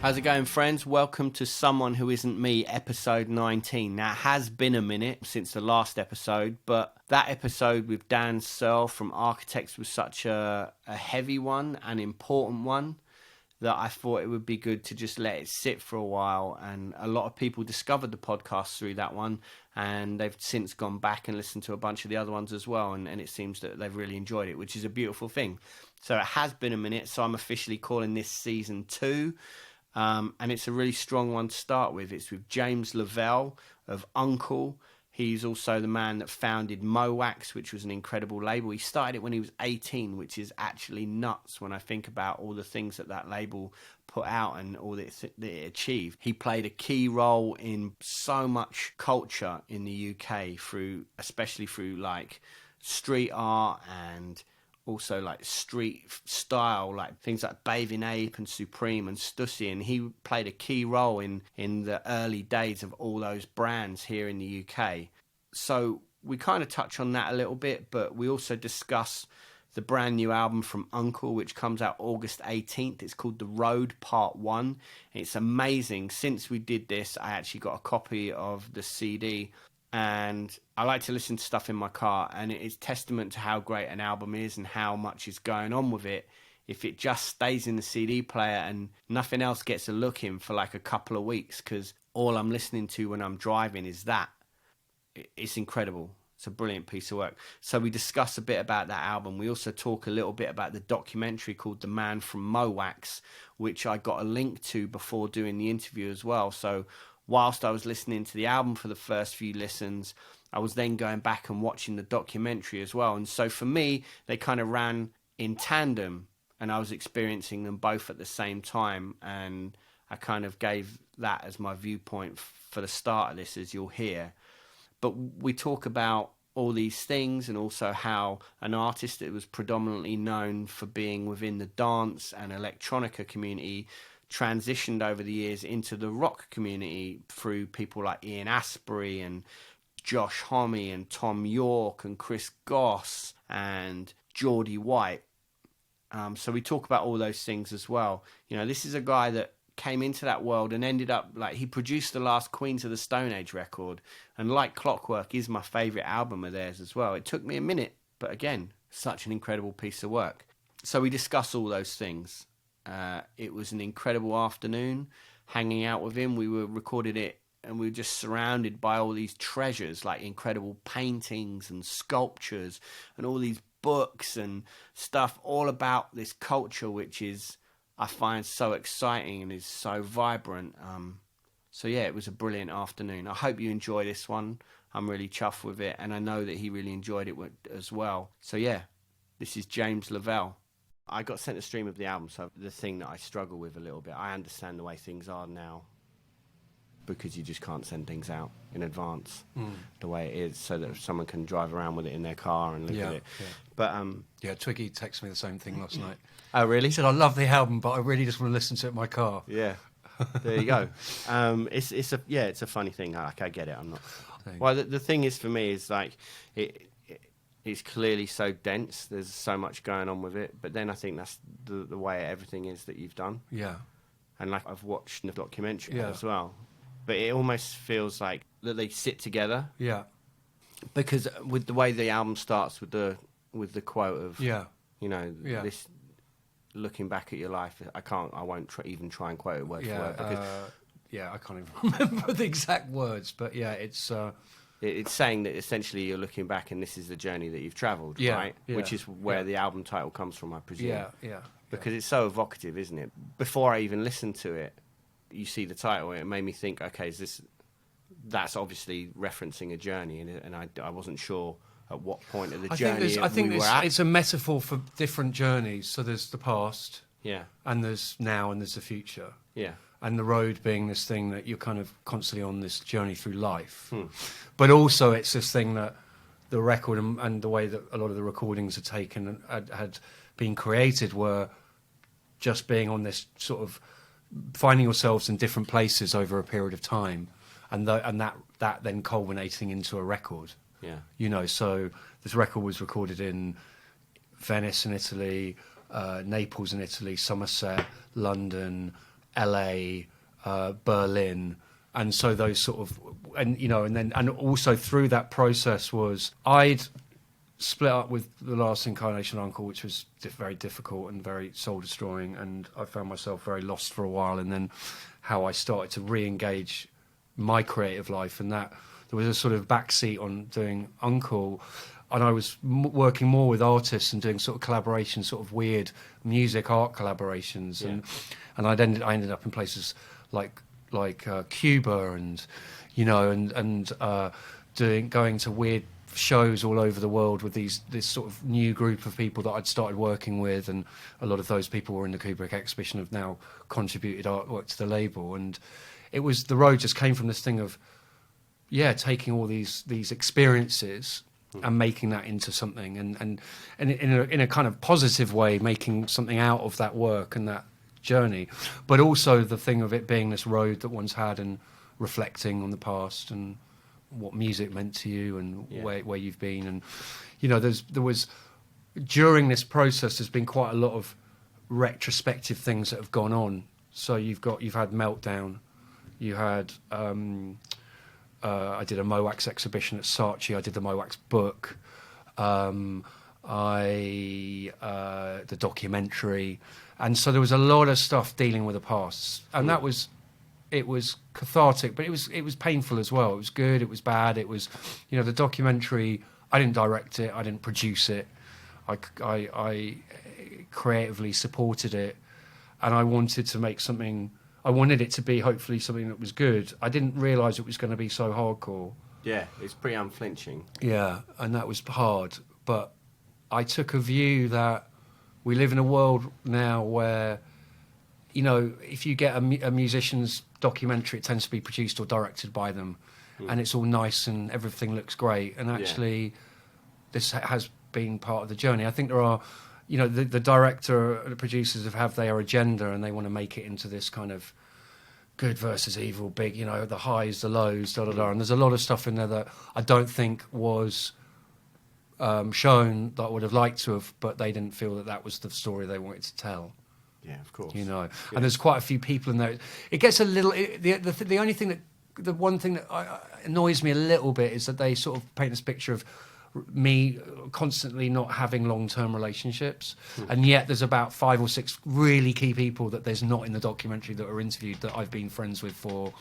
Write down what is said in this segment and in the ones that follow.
How's it going, friends? Welcome to Someone Who Isn't Me, episode 19. Now, it has been a minute since the last episode, but that episode with Dan Searle from Architects was such a heavy one, an important one, that I thought it would be good to just let it sit for a while. And a lot of people discovered the podcast through that one, and they've since gone back and listened to a bunch of the other ones as well, and it seems that they've really enjoyed it, which is a beautiful thing. So it has been a minute, so I'm officially calling this season 2. And it's a really strong one to start with. It's with James Lavelle of UNKLE. He's also the man that founded Mowax, which was an incredible label. He started it when he was 18, which is actually nuts when I think about all the things that label put out and all that it achieved. He played a key role in so much culture in the UK, especially through like street art and also like street style, like things like Bathing Ape and Supreme and Stussy, and he played a key role in the early days of all those brands here in the UK. So we kind of touch on that a little bit, but we also discuss the brand new album from UNKLE, which comes out August 18th. It's called The Road Part 1. It's amazing. Since we did this, I actually got a copy of the CD, and I like to listen to stuff in my car, and it is testament to how great an album is and how much is going on with it. If it just stays in the CD player and nothing else gets a look in for like a couple of weeks, because all I'm listening to when I'm driving is that. It's incredible. It's a brilliant piece of work. So we discuss a bit about that album. We also talk a little bit about the documentary called The Man from Mowax, which I got a link to before doing the interview as well. So whilst I was listening to the album for the first few listens, I was then going back and watching the documentary as well. And so for me, they kind of ran in tandem, and I was experiencing them both at the same time. And I kind of gave that as my viewpoint for the start of this, as you'll hear. But we talk about all these things, and also how an artist that was predominantly known for being within the dance and electronica community transitioned over the years into the rock community through people like Ian Astbury and Josh Homme and Tom York and Chris Goss and Jeordie White. So we talk about all those things as well. You know, this is a guy that came into that world and ended up, like, he produced the last Queens of the Stone Age record, and Like Clockwork is my favourite album of theirs as well. It took me a minute, but again, such an incredible piece of work. So we discuss all those things. It was an incredible afternoon hanging out with him. We recorded it, and we were just surrounded by all these treasures, like incredible paintings and sculptures and all these books and stuff all about this culture, which is, I find, so exciting and is so vibrant. So yeah, it was a brilliant afternoon. I hope you enjoy this one. I'm really chuffed with it, and I know that he really enjoyed it as well. So yeah, this is James Lavelle. I got sent a stream of the album, so the thing that I struggle with a little bit, I understand the way things are now, because you just can't send things out in advance the way it is, so that someone can drive around with it in their car and look at it. Yeah. But Twiggy texted me the same thing last night. Oh, really? He said, I love the album, but I really just want to listen to it in my car. Yeah. There you go. It's a funny thing. Like, I get it. I'm not. Well, the thing is, for me, is like it's clearly so dense. There's so much going on with it. But then I think that's the way everything is that you've done. Yeah. And like, I've watched the documentary as well. But it almost feels like that they sit together. Yeah. Because with the way the album starts with the quote of this, looking back at your life, I won't even try and quote it word for word, because I can't even remember the exact words, but yeah, it's saying that essentially you're looking back and this is the journey that you've travelled, right? Yeah. Which is where the album title comes from, I presume. Yeah. Because it's so evocative, isn't it? Before I even listened to it, you see the title, and it made me think, okay, that's obviously referencing a journey, and I wasn't sure at what point of the journey I think we were at. It's a metaphor for different journeys. So there's the past, and there's now, and there's the future. Yeah. And the road being this thing that you're kind of constantly on this journey through life. But also it's this thing that the record and the way that a lot of the recordings are taken and had been created were just being on this sort of finding yourselves in different places over a period of time, and that then culminating into a record. Yeah. You know, so this record was recorded in Venice in Italy, Naples in Italy, Somerset, London, LA, Berlin, and so those sort of, and also through that process was I'd split up with the last incarnation of UNKLE, which was very difficult and very soul destroying, and I found myself very lost for a while, and then how I started to re-engage my creative life, and that there was a sort of backseat on doing UNKLE, and I was working more with artists and doing sort of collaborations, sort of weird music art collaborations, and I ended up in places like Cuba and going to weird shows all over the world with this sort of new group of people that I'd started working with, and a lot of those people were in the Kubrick exhibition, have now contributed artwork to the label, and the road just came from this thing of taking all these experiences and making that into something, and in a kind of positive way, making something out of that work and that journey, but also the thing of it being this road that one's had, and reflecting on the past and what music meant to you, and where you've been, and there was during this process there's been quite a lot of retrospective things that have gone on. So you've had Meltdown, you had I did a Moax exhibition at Saatchi, I did the Moax book, the documentary, and so there was a lot of stuff dealing with the past, and it was cathartic, but it was painful as well. It was good, it was bad, it was, the documentary, I didn't direct it, I didn't produce it, I creatively supported it, and I wanted to make something, I wanted it to be hopefully something that was good. I didn't realise it was going to be so hardcore. Yeah, it's pretty unflinching. Yeah, and that was hard, but I took a view that we live in a world now where, if you get a musician's documentary, it tends to be produced or directed by them, and it's all nice and everything looks great. And actually, this has been part of the journey. I think there are, the director, the producers have their agenda, and they want to make it into this kind of good versus evil, big, the highs, the lows, and there's a lot of stuff in there that I don't think was shown that I would have liked to have, but they didn't feel that was the story they wanted to tell. Yeah, of course. And there's quite a few people in there. It gets a little. The only thing the one thing that annoys me a little bit is that they sort of paint this picture of me constantly not having long-term relationships, and yet there's about 5 or 6 really key people that there's not in the documentary that are interviewed that I've been friends with for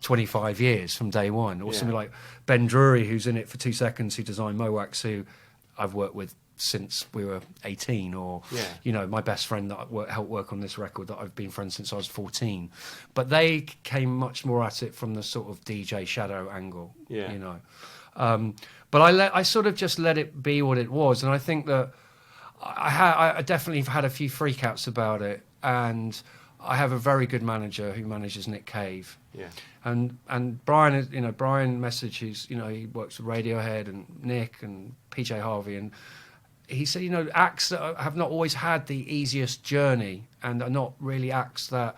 25 years from day one, or something like Ben Drury, who's in it for 2 seconds, who designed Moax, who I've worked with since we were 18, or my best friend that helped work on this record that I've been friends since I was 14. But they came much more at it from the sort of DJ shadow angle, but I sort of just let it be what it was, and I think that I definitely have had a few freakouts about it, and I have a very good manager who manages Nick Cave. Yeah. And Brian, Brian Message, who's, he works with Radiohead, and Nick and PJ Harvey, and he said, acts that have not always had the easiest journey, and are not really acts that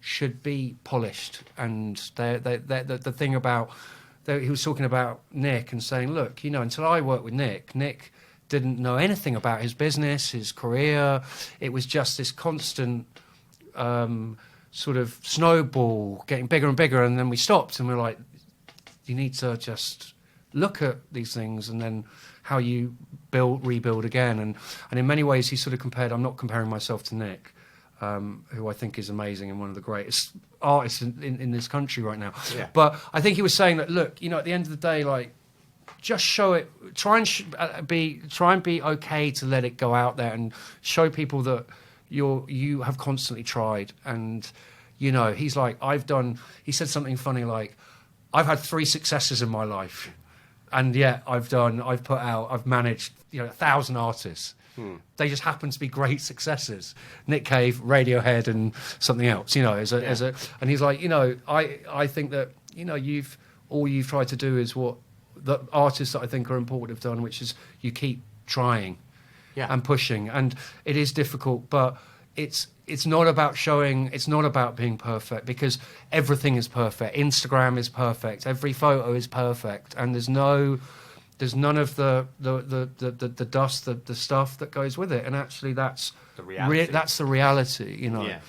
should be polished. And the thing about, he was talking about Nick and saying, look, until I worked with Nick didn't know anything about his business, his career. It was just this constant sort of snowball getting bigger and bigger, and then we stopped and we're like, you need to just look at these things and then how you rebuild again. And in many ways he sort of compared, I'm not comparing myself to Nick, who I think is amazing and one of the greatest artists in this country right now. Yeah. But I think he was saying that, look, at the end of the day, like, just show it, try and be okay to let it go out there and show people that you have constantly tried. And he's like, he said something funny like, I've had 3 successes in my life, and yet I've managed 1,000 artists. They just happen to be great successes. Nick Cave, Radiohead, and something else. And he's like, I think that all you've tried to do is what the artists that I think are important have done, which is you keep trying and pushing. And it is difficult, but it's not about showing, it's not about being perfect, because everything is perfect. Instagram is perfect. Every photo is perfect. And there's none of the dust, the stuff that goes with it. And actually that's the reality. that's the reality, Yeah.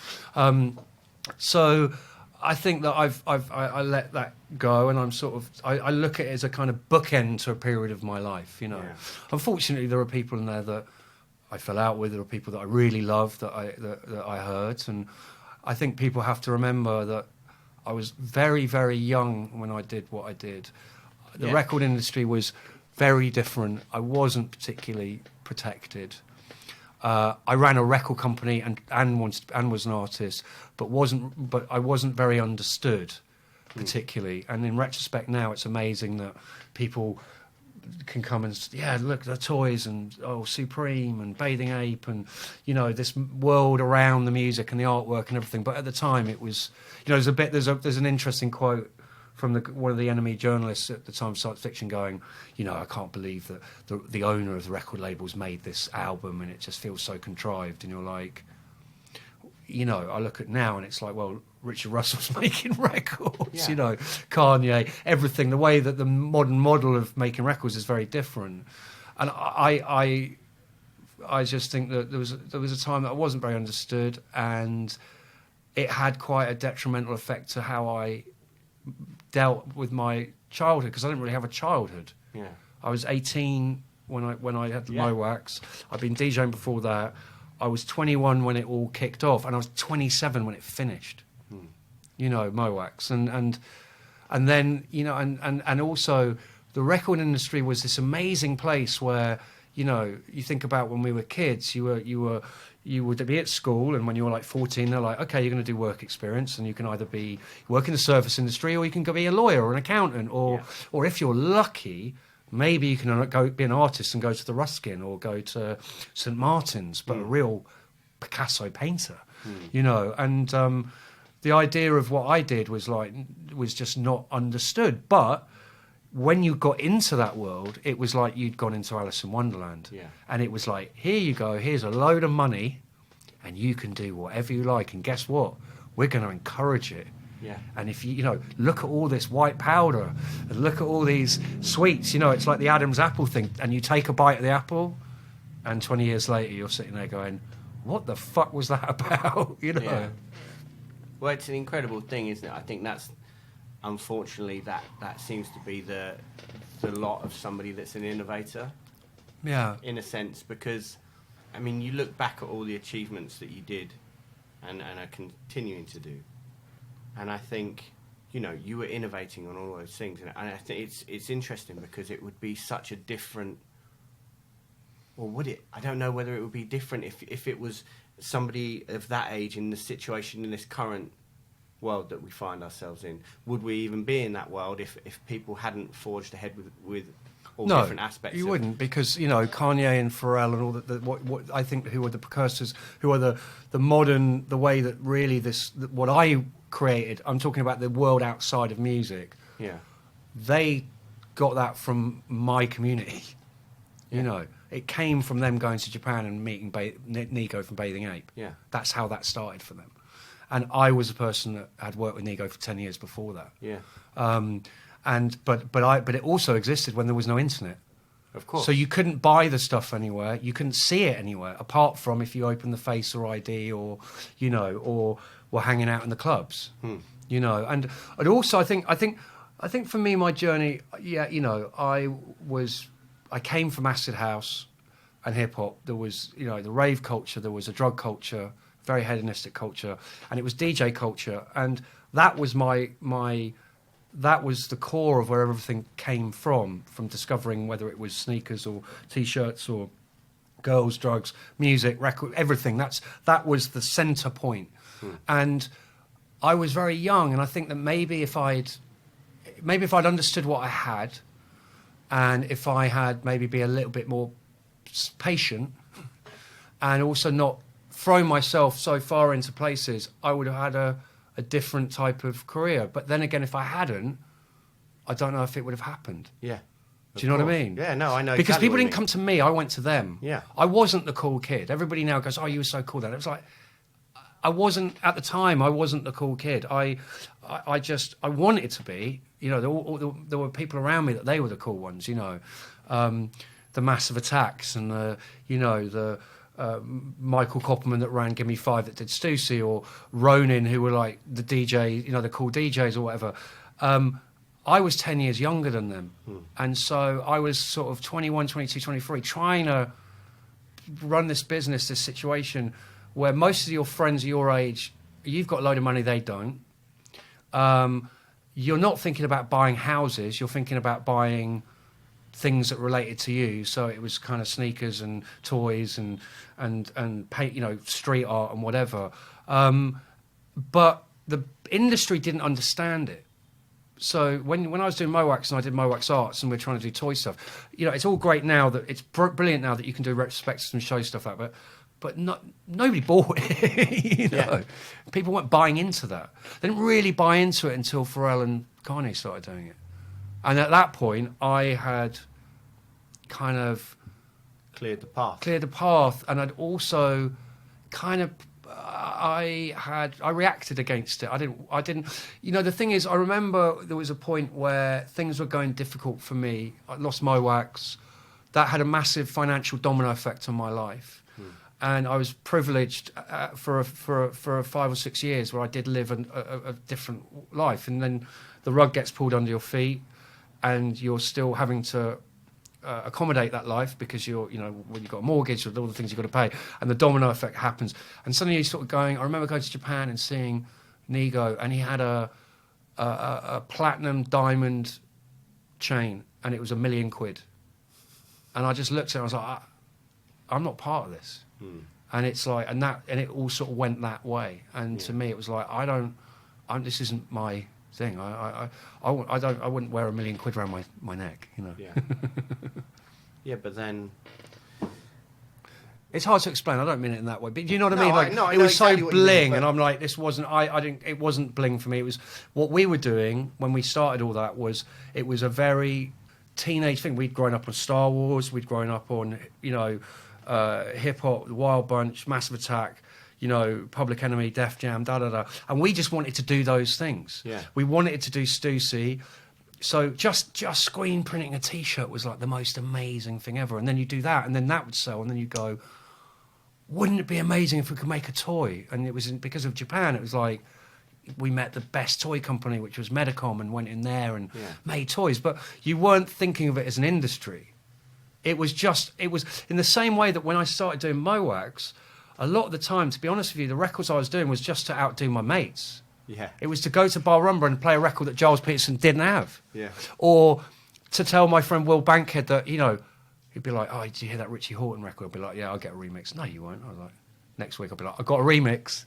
So I think that I let that go, and I'm sort of I look at it as a kind of bookend to a period of my life. Yeah. Unfortunately, there are people in there that I fell out with. There are people that I really loved that I heard, and I think people have to remember that I was very, very young when I did what I did. The record industry was very different. I wasn't particularly protected. I ran a record company and was an artist, but I wasn't very understood, particularly. And in retrospect now, it's amazing that people can come and look, the toys and Supreme and Bathing Ape and this world around the music and the artwork and everything. But at the time, it was there's an interesting quote from one of the enemy journalists at the time of science fiction going, I can't believe that the owner of the record labels made this album and it just feels so contrived. And you're like, I look at now and it's like, well, Richard Russell's making records, Kanye, everything. The way that the modern model of making records is very different. And I just think that there was a time that I wasn't very understood, and it had quite a detrimental effect to how I dealt with my childhood, because I didn't really have a childhood. Yeah. I was 18 when I had the Mowax. I'd been DJing before that. I was 21 when it all kicked off, and I was 27 when it finished. Mowax, and then and also the record industry was this amazing place where you think about when we were kids, you would be at school, and when you were like 14, they're like, okay, you're going to do work experience, and you can either work in the service industry, or you can go be a lawyer or an accountant, or if you're lucky, maybe you can go be an artist and go to the Ruskin or go to St Martin's, but a real Picasso painter, and the idea of what I did was just not understood. But when you got into that world, it was like you'd gone into Alice in Wonderland. Yeah. And it was like, here you go, here's a load of money, and you can do whatever you like. And guess what? We're going to encourage it. Yeah. And if you look at all this white powder, and look at all these sweets, it's like the Adam's apple thing. And you take a bite of the apple, and 20 years later, you're sitting there going, what the fuck was that about? Yeah. Well, it's an incredible thing, isn't it? I think that's, unfortunately, that seems to be the lot of somebody that's an innovator. Yeah. In a sense, because, I mean, you look back at all the achievements that you did and are continuing to do. And I think, you were innovating on all those things. And I think it's interesting because it would be such a different... Or would it? I don't know whether it would be different if it was somebody of that age in the situation in this current world that we find ourselves in. Would we even be in that world if people hadn't forged ahead with all different aspects? You wouldn't, because Kanye and Pharrell and all what I think who are the precursors, who are the modern, the way that really what I created. I'm talking about the world outside of music. Yeah, they got that from my community. Yeah. It came from them going to Japan and meeting Nico from Bathing Ape. Yeah, that's how that started for them. And I was a person that had worked with Nico for 10 years before that. Yeah. But it also existed when there was no internet. Of course. So you couldn't buy the stuff anywhere. You couldn't see it anywhere, apart from if you opened the Face or ID or were hanging out in the clubs. And also I think for me, my journey, I came from acid house and hip hop. There was, the rave culture. There was a drug culture, very hedonistic culture, and it was DJ culture. And that was that was the core of where everything came from discovering whether it was sneakers or T-shirts or girls, drugs, music, record, everything. That was the center point. And I was very young, and I think that maybe if I'd understood what I had, and if I had maybe be a little bit more patient and also not thrown myself so far into places, I would have had a different type of career. But then again, if I hadn't, I don't know if it would have happened. Yeah. Do you know what I mean? Yeah, no, I know. Because exactly people didn't come to me, I went to them. Yeah. I wasn't the cool kid. Everybody now goes, oh, you were so cool then. It was like, I wasn't, at the time, I wasn't the cool kid. I wanted to be. There were people around me that they were the cool ones, the Massive Attacks and the Michael Copperman that ran Give Me Five that did Stussy, or Ronin, who were like the DJ, you know, the cool DJs or whatever. I was 10 years younger than them. And so I was sort of 21, 22, 23, trying to run this business, this situation where most of your friends are your age, you've got a load of money, they don't. You're not thinking about buying houses, you're thinking about buying things that related to you. So it was kind of sneakers and toys and paint, you know, street art and whatever. But the industry didn't understand it. So when I was doing Mowax and I did Mowax Arts and we're trying to do toy stuff, you know, it's all great now that it's brilliant now that you can do retrospectives and show stuff out, but nobody bought it. You know, yeah. People weren't buying into that. They didn't really buy into it until Pharrell and Kanye started doing it. And at that point, I had kind of cleared the path, and I'd also kind of I reacted against it. I didn't. You know, the thing is, I remember there was a point where things were going difficult for me. I lost Mowax. That had a massive financial domino effect on my life. And I was privileged for 5 or 6 years where I did live a different life, and then the rug gets pulled under your feet, and you're still having to accommodate that life because you're, you know, when you've got a mortgage or all the things you've got to pay, and the domino effect happens. And suddenly you sort of going. I remember going to Japan and seeing Nigo, and he had a platinum diamond chain, and it was £1 million. And I just looked at it and I was like, I'm not part of this. And it's like, and it all sort of went that way. And to me, it was like, this isn't my thing. I wouldn't wear £1 million around my neck, you know. Yeah. Yeah, but then it's hard to explain. I don't mean it in that way, but do you know what I mean? Like, I it was exactly so bling, and I'm like, this wasn't. It wasn't bling for me. It was what we were doing when we started all that. It was a very teenage thing. We'd grown up on Star Wars. We'd grown up on, you know, hip hop, the Wild Bunch, Massive Attack, you know, Public Enemy, Def Jam, and we just wanted to do those things. Yeah. We wanted to do Stussy, so just screen printing a T-shirt was like the most amazing thing ever. And then you do that, and then that would sell, and then you go, wouldn't it be amazing if we could make a toy? And it was because of Japan. It was like we met the best toy company, which was Medicom, and went in there and made toys. But you weren't thinking of it as an industry. It was in the same way that when I started doing Mowax, a lot of the time, to be honest with you, the records I was doing was just to outdo my mates. Yeah. It was to go to Bar Rumba and play a record that Giles Peterson didn't have. Yeah. Or to tell my friend Will Bankhead that, you know, he'd be like, oh, did you hear that Richie Hawtin record? I'd be like, yeah, I'll get a remix. No, you won't. I was like, next week I'll be like, I got a remix.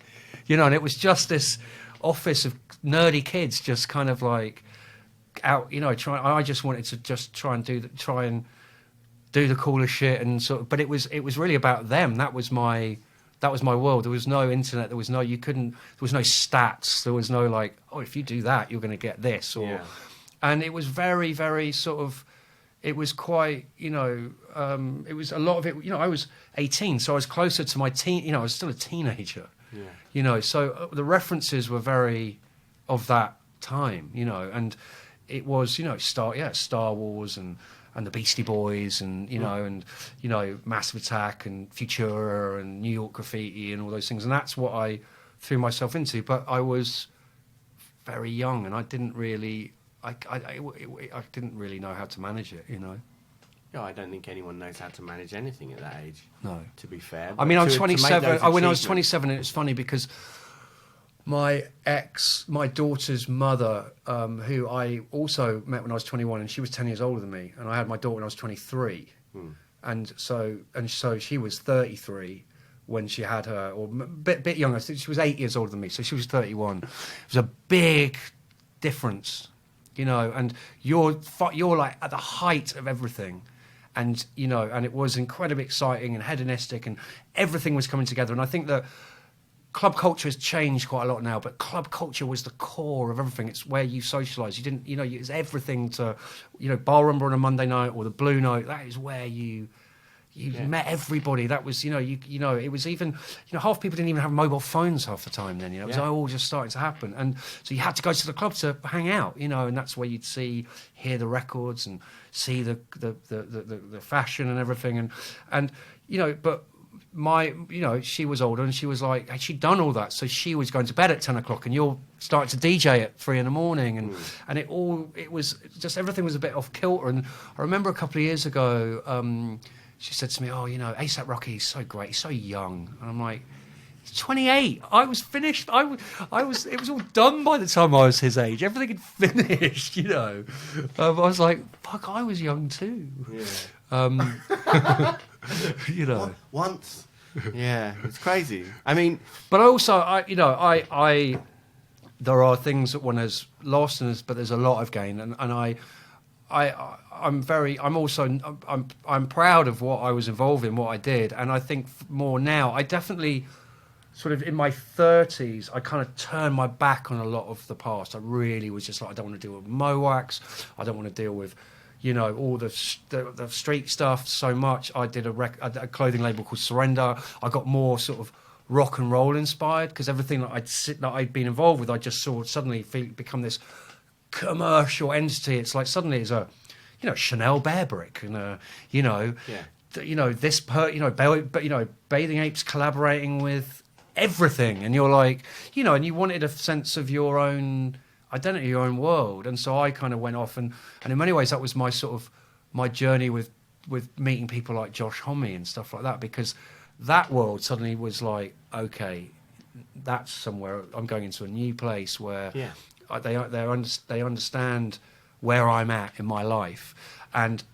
You know, and it was just this office of nerdy kids just kind of like out, you know, I just wanted to just try and do the coolest shit, and sort of, but it was really about them. That was my world. There was no internet. There was no stats. There was no like, oh, if you do that, you're going to get this. And it was very, very sort of, it was quite, you know, it was a lot of it. You know, I was 18, so I was closer to my teen. You know, I was still a teenager. Yeah. You know, so the references were very of that time. You know, and it was, you know, Star Wars and the Beastie Boys, and you know, Massive Attack and Futura and New York Graffiti and all those things, and that's what I threw myself into. But I was very young, and I didn't really, I didn't really know how to manage it, you know. No, I don't think anyone knows how to manage anything at that age. No, to be fair. I mean, I was 27. When I was 27, and it's funny because my daughter's mother, who I also met when I was 21, and she was 10 years older than me, and I had my daughter when I was 23, and so she was 33 when she had her, or a bit younger. She was 8 years older than me, so she was 31. It was a big difference, you know. And you're like at the height of everything, and you know, and it was incredibly exciting and hedonistic, and everything was coming together. And I think that club culture has changed quite a lot now, but club culture was the core of everything. It's where you socialise. You didn't, you know, it's everything to, you know, Bar Rumba on a Monday night or the Blue Note. That is where you met everybody. That was, you know, it was even, you know, half people didn't even have mobile phones half the time then, you know. It was all just starting to happen. And so you had to go to the club to hang out, you know, and that's where you'd hear the records and see the fashion and everything. And you know, but she was older, and she was like, had she done all that? So she was going to bed at 10 o'clock, and you're starting to DJ at 3 a.m, and it was just, everything was a bit off kilter. And I remember a couple of years ago, she said to me, "Oh, A$AP Rocky, he's so great, he's so young," and I'm like, 28. I was finished. I was. It was all done by the time I was his age. Everything had finished. I was like, fuck. I was young too. Yeah. Once. Yeah, it's crazy. I mean, but also, I there are things that one has lost, but there's a lot of gain, and I'm proud of what I was involved in, what I did, and I think more now. I definitely. Sort of in my 30s, I kind of turned my back on a lot of the past. I really was just like, I don't want to deal with Mowax. I don't want to deal with, all the street stuff so much. I did a clothing label called Surrender. I got more sort of rock and roll inspired, because everything that I'd been involved with, I just saw suddenly become this commercial entity. It's like suddenly it's a, Chanel Bear Brick, and Bathing Apes collaborating with everything, and you're like, and you wanted a sense of your own identity, your own world. And so I kind of went off, and in many ways that was my sort of my journey with meeting people like Josh Homme and stuff like that, because that world suddenly was like, okay, that's somewhere I'm going into a new place where they understand where I'm at in my life, and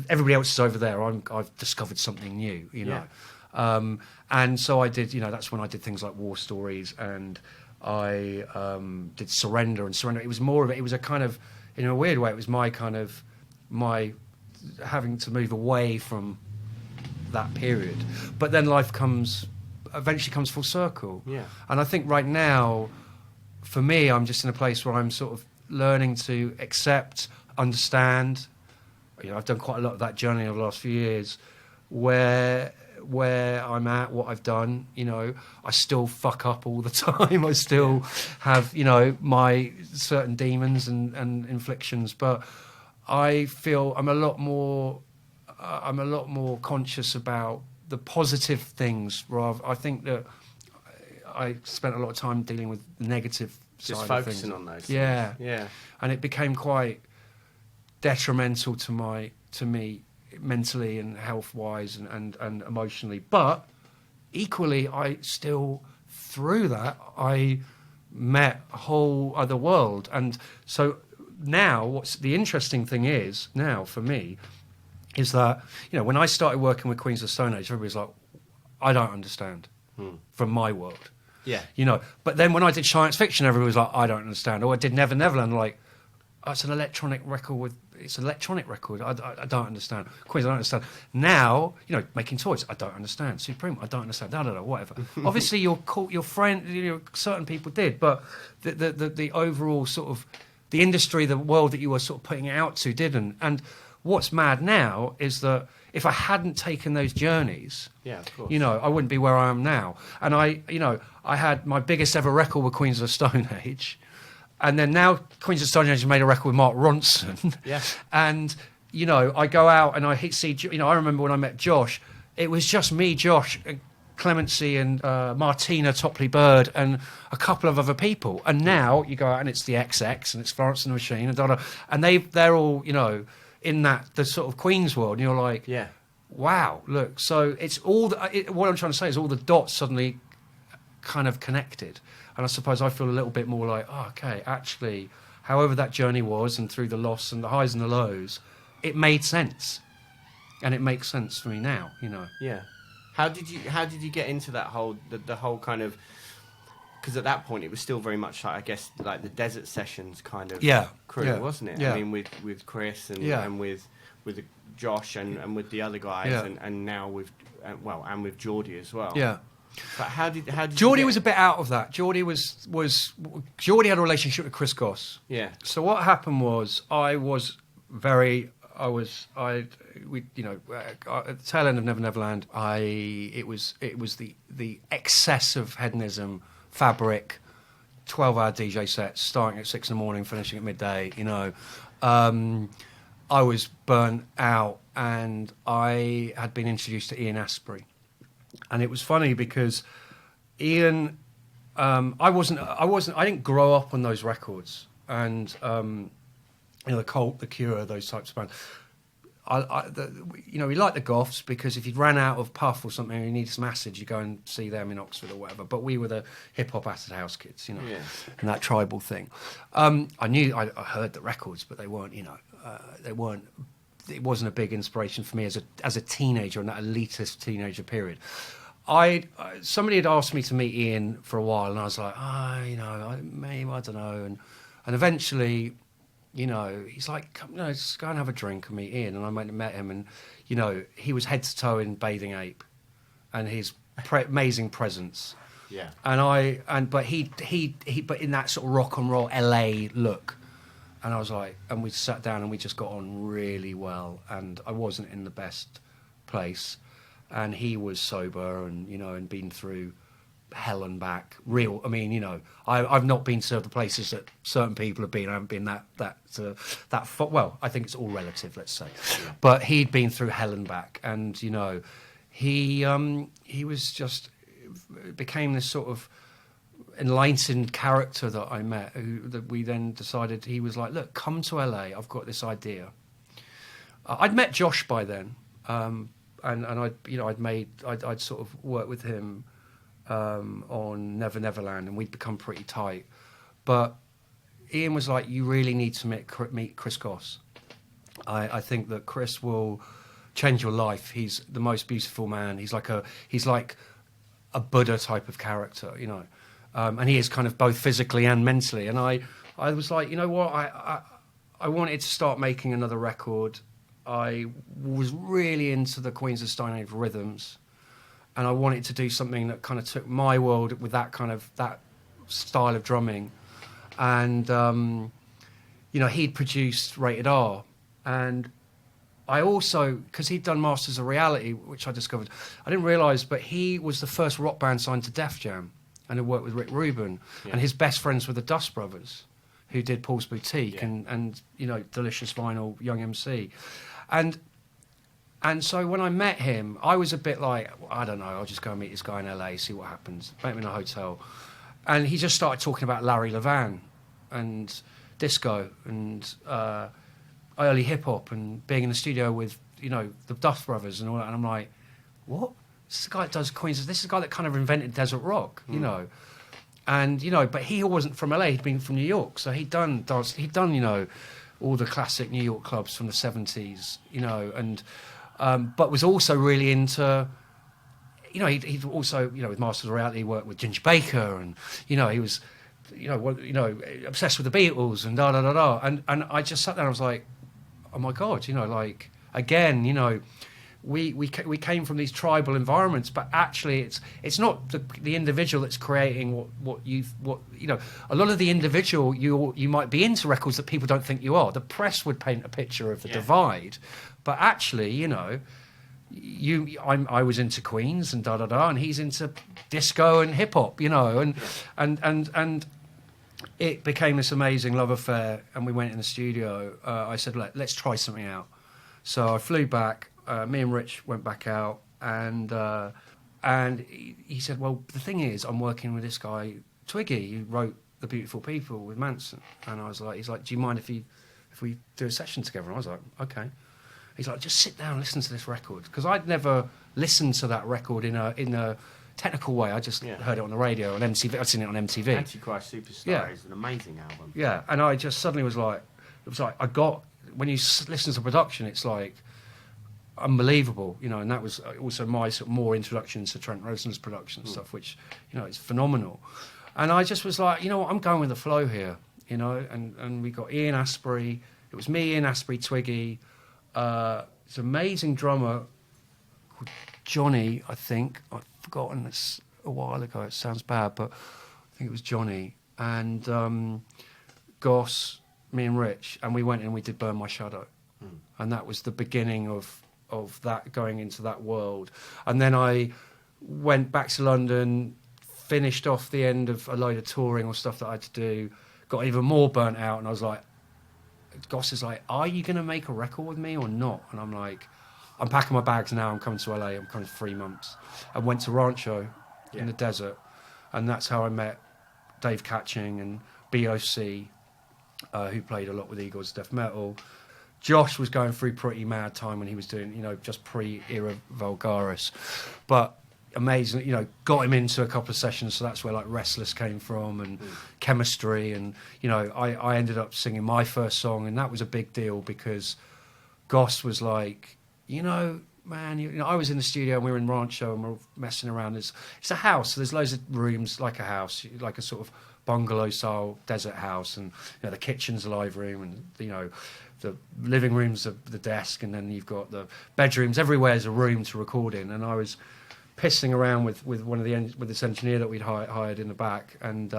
everybody else is over there. I've discovered something new, and so I did. That's when I did things like War Stories, and I did Surrender. And Surrender, it was more of it. It was a kind of, in a weird way, it was my having to move away from that period. But then life eventually comes full circle. Yeah. And I think right now, for me, I'm just in a place where I'm sort of learning to accept, understand. I've done quite a lot of that journey over the last few years, where I'm at, what I've done. I still fuck up all the time. I still have, my certain demons and inflictions, but I feel I'm a lot more conscious about the positive things. Rather, I think that I spent a lot of time dealing with the negative just side of things. Focusing on those. Yeah, yeah, and it became quite detrimental to me mentally and health wise and emotionally. But equally, I still, through that, I met a whole other world. And so now what's the interesting thing is now for me is that, when I started working with Queens of the Stone Age, everybody's like, I don't understand from my world. Yeah. But then when I did science fiction, everybody was like, I don't understand. Or I did Never Neverland, like, it's an electronic record I don't understand. Queens, I don't understand. Now, making toys, I don't understand. Supreme, I don't understand. Whatever. Obviously, your friend, certain people did, but the overall sort of the industry, the world that you were sort of putting it out to didn't. And what's mad now is that if I hadn't taken those journeys, of course. I wouldn't be where I am now. And I had my biggest ever record with Queens of the Stone Age. And then now Queens of the Stone Age made a record with Mark Ronson. Yeah. And, I go out and I see, I remember when I met Josh, it was just me, Josh, Clemency and Martina Topley Bird and a couple of other people. And now you go out and it's the XX and it's Florence and the Machine and they're all, in the sort of Queens world. And you're like, wow, look. So it's all, what I'm trying to say is all the dots suddenly kind of connected. And I suppose I feel a little bit more like, oh, okay, actually, however that journey was and through the loss and the highs and the lows, it made sense. And it makes sense for me now, Yeah. How did you get into that whole, the whole kind of, because at that point it was still very much like, I guess, like the Desert Sessions kind of crew, wasn't it? Yeah. I mean, with Chris and with Josh and with the other guys and now with, and with Jeordie as well. Yeah. But how did Jeordie was a bit out of that. Jeordie Jeordie had a relationship with Chris Goss. Yeah. So what happened was at the tail end of Never Neverland, it was the excess of hedonism, fabric, 12-hour DJ sets starting at 6 a.m, finishing at midday. I was burnt out, and I had been introduced to Ian Astbury. And it was funny because Ian, I didn't grow up on those records, and the Cult, the Cure, those types of bands. We liked the Goths because if you ran out of puff or something and you needed some acid, you go and see them in Oxford or whatever. But we were the hip hop acid house kids, and that tribal thing. I heard the records, but they weren't, It wasn't a big inspiration for me as a teenager in that elitist teenager period. Somebody had asked me to meet Ian for a while, and I was like, maybe, I don't know, and eventually. He's like, come, just go and have a drink and meet Ian. And I went and met him, and he was head to toe in bathing ape, and his amazing presence. Yeah. But in that sort of rock and roll LA look, and I was like, and we sat down and we just got on really well. And I wasn't in the best place, and he was sober and been through hell and back. Real. I mean, I've not been to the places that certain people have been. I haven't been well, I think it's all relative, let's say. Yeah. But he'd been through hell and back, and he was just became this sort of enlightened character that I met. That we then decided, he was like, look, come to LA. I've got this idea. I'd met Josh by then, and I'd sort of worked with him. On Never Neverland, and we'd become pretty tight. But Ian was like, you really need to meet Chris Goss. I think that Chris will change your life. He's the most beautiful man. He's like a Buddha type of character, and he is kind of both physically and mentally. And I was like, you know what, I wanted to start making another record. I was really into the Queens of Stone Age rhythms. And I wanted to do something that kind of took my world with that style of drumming. And, he'd produced Rated R. And I also, because he'd done Masters of Reality, which I discovered, I didn't realise, but he was the first rock band signed to Def Jam and had worked with Rick Rubin. Yeah. And his best friends were the Dust Brothers, who did Paul's Boutique and Delicious Vinyl, Young MC. And so when I met him, I was a bit like, I don't know, I'll just go and meet this guy in LA, see what happens. Met him in a hotel. And he just started talking about Larry Levan and disco and early hip-hop and being in the studio with, the Duff Brothers and all that. And I'm like, what? This is the guy that does Queens. This is the guy that kind of invented desert rock, And, but he wasn't from LA. He'd been from New York. So he'd done, all the classic New York clubs from the 70s, and... but was also really into, he'd also, with Masters of Reality, worked with Ginger Baker, and, he was, obsessed with the Beatles and da-da-da-da. And I just sat there and I was like, oh my God, again, we came from these tribal environments, but actually it's not the individual that's creating what a lot of the individual, you might be into records that people don't think you are. The press would paint a picture of the divide. But actually, I was into Queens and da-da-da, and he's into disco and hip-hop, and it became this amazing love affair, and we went in the studio. I said, let's try something out. So I flew back, me and Rich went back out, and he said, well, the thing is, I'm working with this guy, Twiggy, who wrote The Beautiful People with Manson. And I was like, he's like, do you mind if we do a session together? And I was like, okay. He's like, just sit down and listen to this record. Because I'd never listened to that record in a technical way. I just heard it on the radio, on MTV. I'd seen it on MTV. Antichrist Superstar is an amazing album. Yeah, and I just suddenly was like, when you listen to production, it's like unbelievable, and that was also my sort of more introduction to Trent Reznor's production stuff, which, it's phenomenal. And I just was like, I'm going with the flow here, and we got Ian Astbury. It was me, Ian Astbury, Twiggy. It's an amazing drummer called Johnny, I think. I've forgotten this a while ago. It sounds bad, but I think it was Johnny. And Goss, me and Rich, and we went and we did Burn My Shadow. And that was the beginning of that, going into that world. And then I went back to London, finished off the end of a load of touring or stuff that I had to do, got even more burnt out, and I was like, Goss is like, are you going to make a record with me or not? And I'm like, I'm packing my bags now. I'm coming to LA. I'm coming for 3 months. I went to Rancho in the desert, and that's how I met Dave Catching and BOC, who played a lot with Eagles Death Metal. Josh was going through pretty mad time when he was doing, you know, just pre-era Vulgaris, but amazing, you know, got him into a couple of sessions, so that's where like Restless came from, and Chemistry, and you know, I ended up singing my first song, and that was a big deal because Goss was like, you know, man, you know, I was in the studio and we were in Rancho and we we're messing around. It's a house, so there's loads of rooms, like a house, like a sort of bungalow style desert house, and you know, the kitchen's a live room, and you know, the living room's the desk, and then you've got the bedrooms. Everywhere's a room to record in, and I was pissing around with with this engineer that we'd hired in the back, and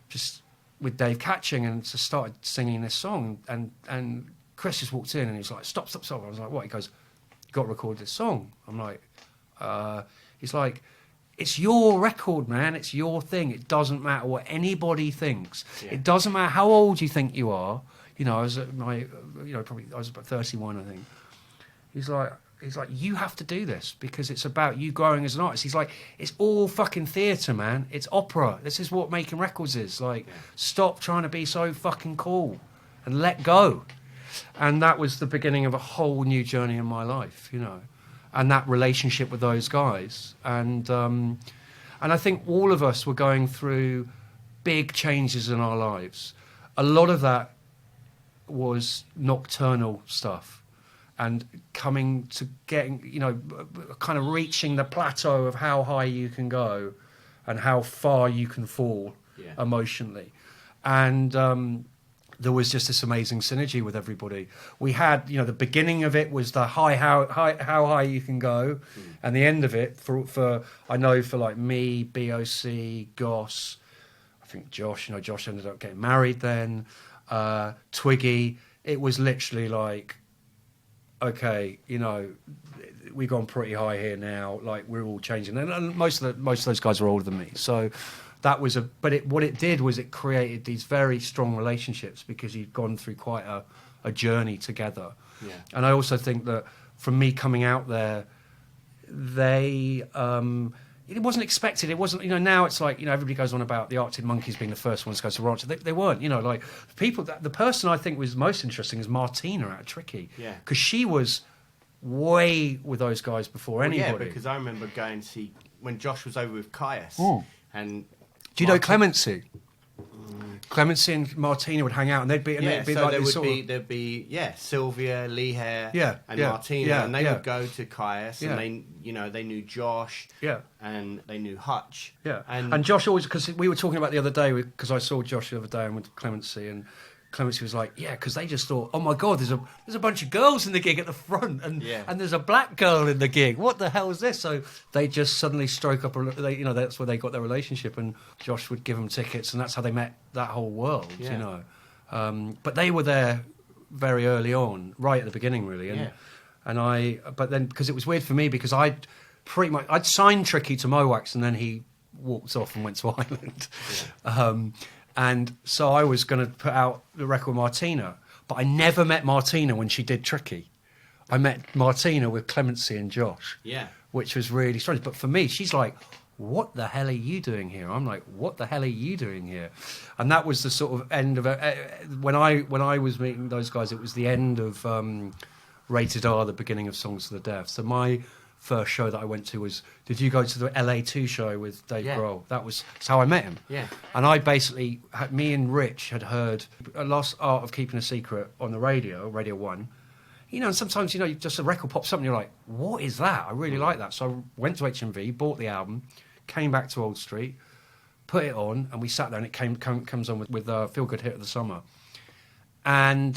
just with Dave Catching, and just started singing this song, and Chris just walked in and he was like, stop. I was like, what? He goes, you got to record this song. I'm like, he's like, it's your record, man. It's your thing. It doesn't matter what anybody thinks. Yeah. It doesn't matter how old you think you are. You know, I was at my, you know, probably I was about 31, I think. He's like, you have to do this because it's about you growing as an artist. He's like, it's all fucking theatre, man. It's opera. This is what making records is. Like, stop trying to be so fucking cool and let go. And that was the beginning of a whole new journey in my life, you know, and that relationship with those guys. And I think all of us were going through big changes in our lives. A lot of that was nocturnal stuff and coming to getting, you know, kind of reaching the plateau of how high you can go and how far you can fall emotionally. And there was just this amazing synergy with everybody. We had, you know, the beginning of it was the how high you can go, and the end of it for I know for like me, BOC, Goss, I think Josh, you know, Josh ended up getting married then, Twiggy, it was literally like, okay, you know, we've gone pretty high here now, like we're all changing, and most of those guys are older than me, so that was what it did was it created these very strong relationships because you'd gone through quite a journey together. Yeah. And I also think that from me coming out there, it wasn't expected. It wasn't, you know, now it's like, you know, everybody goes on about the Arctic Monkeys being the first ones to go to Rancho. They weren't, you know, like the person I think was most interesting is Martina out of Tricky. Yeah. Because she was way with those guys before anybody. Yeah, because I remember going to see, when Josh was over with Caius, and... Do you know Clemency? Clemency and Martina would hang out, and they'd be like there'd be Sylvia, Lee Hare, and Martina, and they would go to Caius, and they knew Josh, and they knew Hutch, and Josh always, because we were talking about the other day, because I saw Josh the other day and with Clemency, and Clemency was like, because they just thought, oh my God, there's a bunch of girls in the gig at the front, and there's a black girl in the gig. What the hell is this? So they just suddenly stroke up. You know, that's where they got their relationship, and Josh would give them tickets, and that's how they met that whole world. You know, but they were there very early on, right at the beginning, really. But then because it was weird for me because I'd signed Tricky to Mowax, and then he walked off and went to Ireland. And so I was going to put out the record Martina, but I never met Martina when she did Tricky. I met Martina with Clemency and Josh, which was really strange. But for me, she's like, what the hell are you doing here? I'm like, what the hell are you doing here? And that was the sort of end of it. When I was meeting those guys, it was the end of Rated R, the beginning of Songs to the Deaf. So my first show that I went to was, did you go to the LA2 show with Dave Grohl? That's how I met him. Yeah. And I basically, me and Rich had heard A Lost Art of Keeping a Secret on the Radio 1. You know, and sometimes, you know, just a record pops up and you're like, what is that? I really like that. So I went to HMV, bought the album, came back to Old Street, put it on, and we sat there, and it comes on with Feel Good Hit of the Summer. And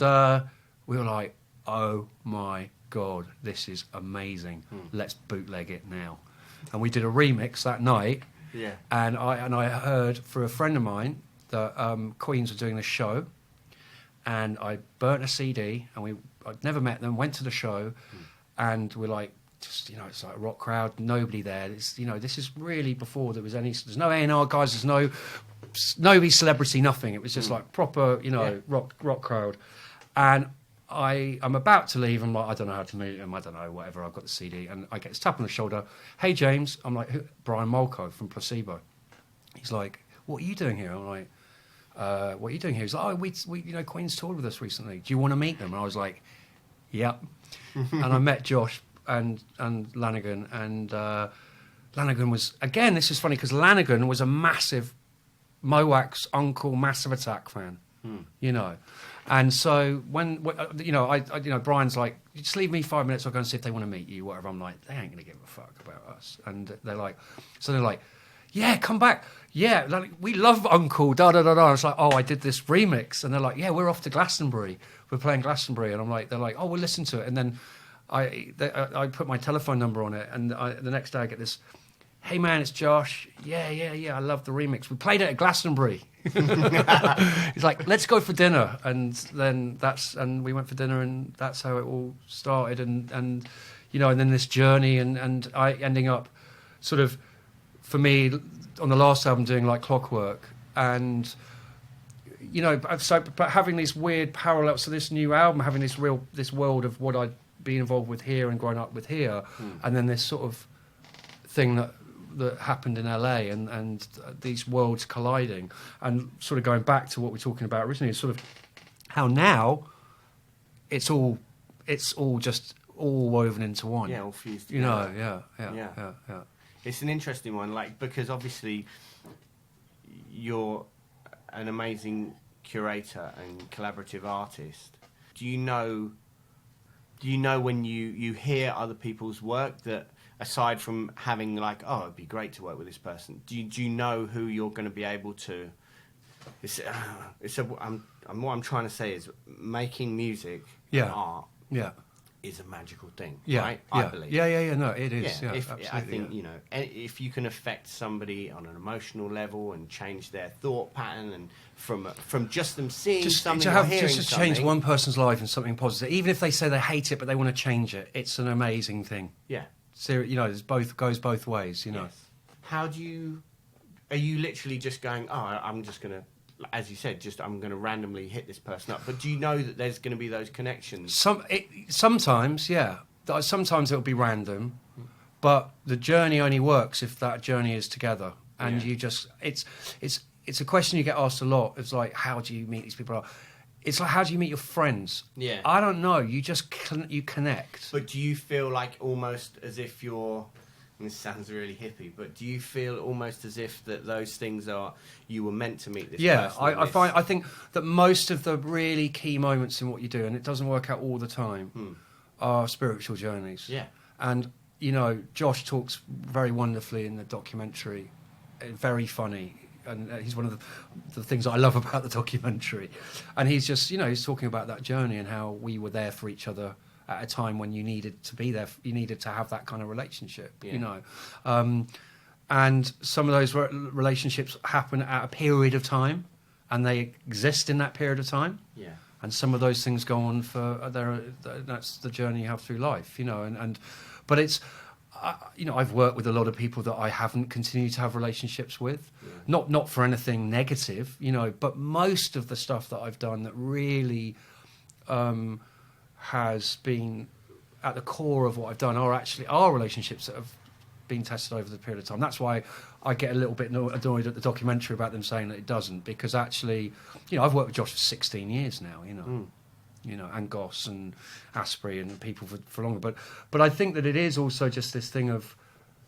we were like, oh my God, this is amazing. Let's bootleg it now. And we did a remix that night. Yeah. And I heard through a friend of mine that Queens were doing this show, and I burnt a CD, and I'd never met them, went to the show, and we're like, just, you know, it's like a rock crowd, nobody there. It's, you know, this is really before there's no A&R guys, there's nobody celebrity, nothing. It was just like proper, you know, rock crowd. And I'm about to leave. I'm like, I don't know how to meet him. I don't know, whatever. I've got the CD. And I get this tap on the shoulder. Hey, James. I'm like, Brian Molko from Placebo. He's like, what are you doing here? I'm like, what are you doing here? He's like, oh, we Queen's toured with us recently. Do you want to meet them? And I was like, yep. And I met Josh and Lanigan. And Lanigan was, again, this is funny because Lanigan was a massive Mowax Uncle Massive Attack fan, you know. And so when Brian's like, just leave me 5 minutes, I'll go and see if they want to meet you, whatever. I'm like, they ain't going to give a fuck about us. And they're like, yeah, come back. Yeah, like, we love Uncle, da-da-da-da. I was like, oh, I did this remix. And they're like, yeah, we're off to Glastonbury. We're playing Glastonbury. And they're like, oh, we'll listen to it. And then I put my telephone number on it. And the next day I get this, hey, man, it's Josh. Yeah, I love the remix. We played it at Glastonbury. He's like, let's go for dinner. And then we went for dinner, and that's how it all started. And then this journey and I ending up sort of, for me, on the last album doing Like Clockwork. And, but having these weird parallels to this new album, having this world of what I'd been involved with here and growing up with here. And then this sort of thing that happened in LA and these worlds colliding, and sort of going back to what we were talking about originally, is sort of how now it's all just all woven into one. Yeah, all fused together. Yeah. It's an interesting one, like, because obviously you're an amazing curator and collaborative artist. Do you know when you hear other people's work that, aside from having like, oh, it'd be great to work with this person, do you know who you're going to be able to? What I'm trying to say is, making music and art is a magical thing, right? I believe. Yeah. No, it is. Yeah, absolutely. I think if you can affect somebody on an emotional level and change their thought pattern, and from just them seeing something, or hearing just something, change one person's life in something positive, even if they say they hate it but they want to change it, it's an amazing thing. Yeah. So, goes both ways, Yes. How do you... Are you literally just going, oh, I'm just going to, as you said, I'm going to randomly hit this person up? But do you know that there's going to be those connections? Sometimes, yeah. Sometimes it'll be random, but the journey only works if that journey is together. And you just... It's a question you get asked a lot. It's like, how do you meet these people? It's like, how do you meet your friends? Yeah. I don't know. You just you connect. But do you feel like almost as if you're... And this sounds really hippie, but do you feel almost as if that those things you were meant to meet this person? Yeah, I think that most of the really key moments in what you do, and it doesn't work out all the time, are spiritual journeys. Yeah. And, Josh talks very wonderfully in the documentary, very funny. And he's one of the things I love about the documentary. And he's just, he's talking about that journey and how we were there for each other at a time when you needed to be there. You needed to have that kind of relationship, And some of those relationships happen at a period of time, and they exist in that period of time. Yeah. And some of those things go on that's the journey you have through life, But it's... I've worked with a lot of people that I haven't continued to have relationships with, not for anything negative, but most of the stuff that I've done that really has been at the core of what I've done are relationships that have been tested over the period of time. That's why I get a little bit annoyed at the documentary about them saying that it doesn't, because actually, I've worked with Josh for 16 years now, and Goss and Astbury and people for longer. But I think that it is also just this thing of,